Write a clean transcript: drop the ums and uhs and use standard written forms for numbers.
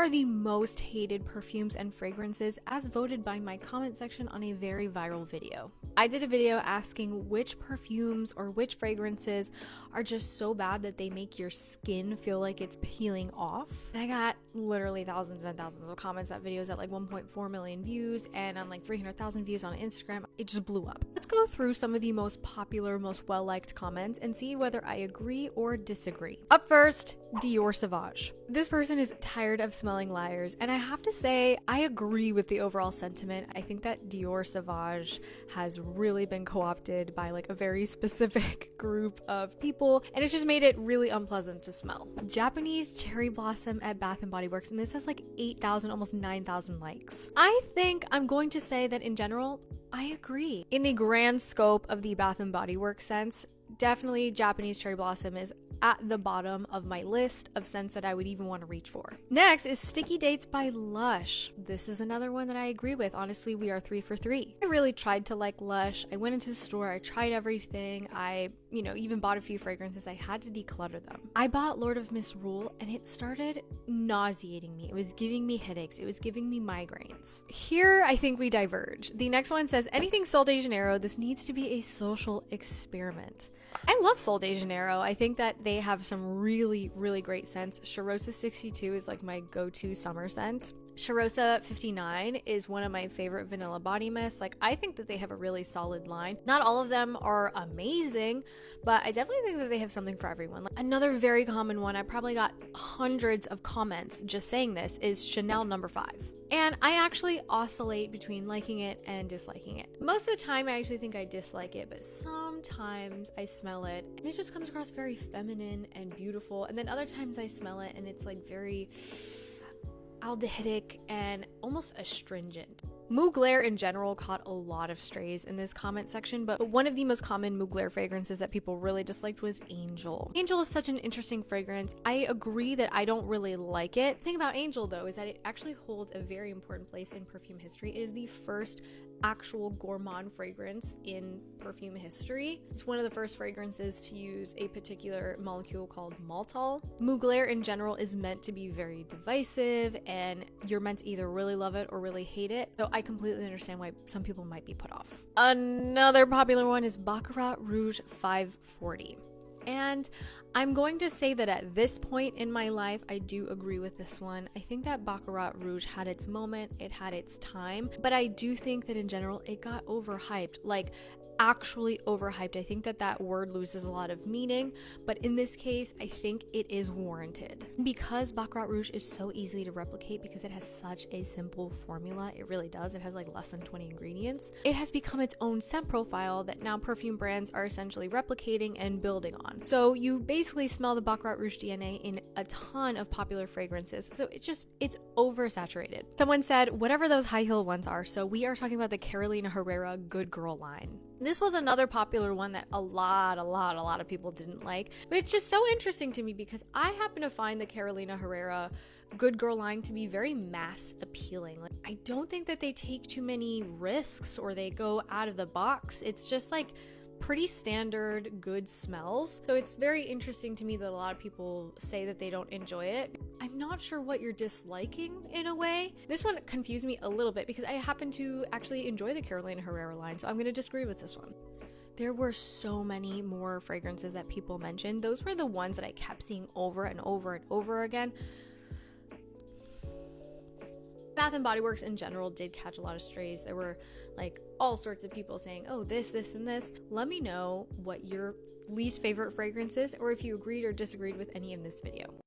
Are the most hated perfumes and fragrances as voted by my comment section on a very viral video. I did a video asking which perfumes or which fragrances are just so bad that they make your skin feel like it's peeling off. And I got literally thousands and thousands of comments. That video is at like 1.4 million views and on like 300,000 views on Instagram. It just blew up. Let's go through some of the most popular, most well-liked comments and see whether I agree or disagree. Up first, Dior Savage. This person is tired of smelling liars, and I have to say I agree with the overall sentiment. I think that Dior Savage has really been co-opted by like a very specific group of people, and it's just made it really unpleasant to smell. Japanese Cherry Blossom at Bath and Body Works, and this has like 8,000, almost 9,000 likes. I think I'm going to say that in general I agree. In the grand scope of the Bath and Body Works sense, definitely Japanese Cherry Blossom is at the bottom of my list of scents that I would even want to reach for. Next is Sticky Dates by Lush. This is another one that I agree with. Honestly, we are 3 for 3. I really tried to like Lush. I went into the store, I tried everything. I, even bought a few fragrances. I had to declutter them. I bought Lord of Misrule and it started nauseating me. It was giving me headaches. It was giving me migraines. Here, I think we diverge. The next one says, anything Sol de Janeiro, this needs to be a social experiment. I love Sol de Janeiro. I think that they have some really, really great scents. Charosa 62 is like my go-to summer scent. Charosa 59 is one of my favorite vanilla body mists. Like, I think that they have a really solid line. Not all of them are amazing, but I definitely think that they have something for everyone. Like, another very common one, I probably got hundreds of comments just saying this, is Chanel No. 5. And I actually oscillate between liking it and disliking it. Most of the time, I actually think I dislike it, but sometimes I smell it and it just comes across very feminine and beautiful. And then other times I smell it and it's like very aldehydic and almost astringent. Mugler in general caught a lot of strays in this comment section, but one of the most common Mugler fragrances that people really disliked was Angel. Angel is such an interesting fragrance. I agree that I don't really like it. The thing about Angel though is that it actually holds a very important place in perfume history. It is the first actual gourmand fragrance in perfume history. It's one of the first fragrances to use a particular molecule called maltol. Mugler in general is meant to be very divisive and you're meant to either really love it or really hate it. So I completely understand why some people might be put off. Another popular one is Bakarat Rouge 540. And I'm going to say that at this point in my life, I do agree with this one. I think that Baccarat Rouge had its moment, it had its time, but I do think that in general, it got overhyped. Like, actually overhyped. I think that that word loses a lot of meaning, but in this case I think it is warranted because Baccarat Rouge is so easy to replicate because it has such a simple formula. It really does. It has like less than 20 ingredients. It has become its own scent profile that now perfume brands are essentially replicating and building on. So you basically smell the Baccarat Rouge DNA in a ton of popular fragrances. So it's oversaturated. Someone said whatever those high heel ones are. So we are talking about the Carolina Herrera Good Girl line. This was another popular one that a lot of people didn't like, but it's just so interesting to me because I happen to find the Carolina Herrera Good Girl line to be very mass appealing. Like, I don't think that they take too many risks or they go out of the box. It's just like pretty standard good smells. So it's very interesting to me that a lot of people say that they don't enjoy it. I'm not sure what you're disliking in a way. This one confused me a little bit because I happen to actually enjoy the Carolina Herrera line, so I'm going to disagree with this one. There were so many more fragrances that people mentioned. Those were the ones that I kept seeing over and over and over again. Bath and Body Works in general did catch a lot of strays. There were like all sorts of people saying, oh, this, and this. Let me know what your least favorite fragrance is or if you agreed or disagreed with any of this video.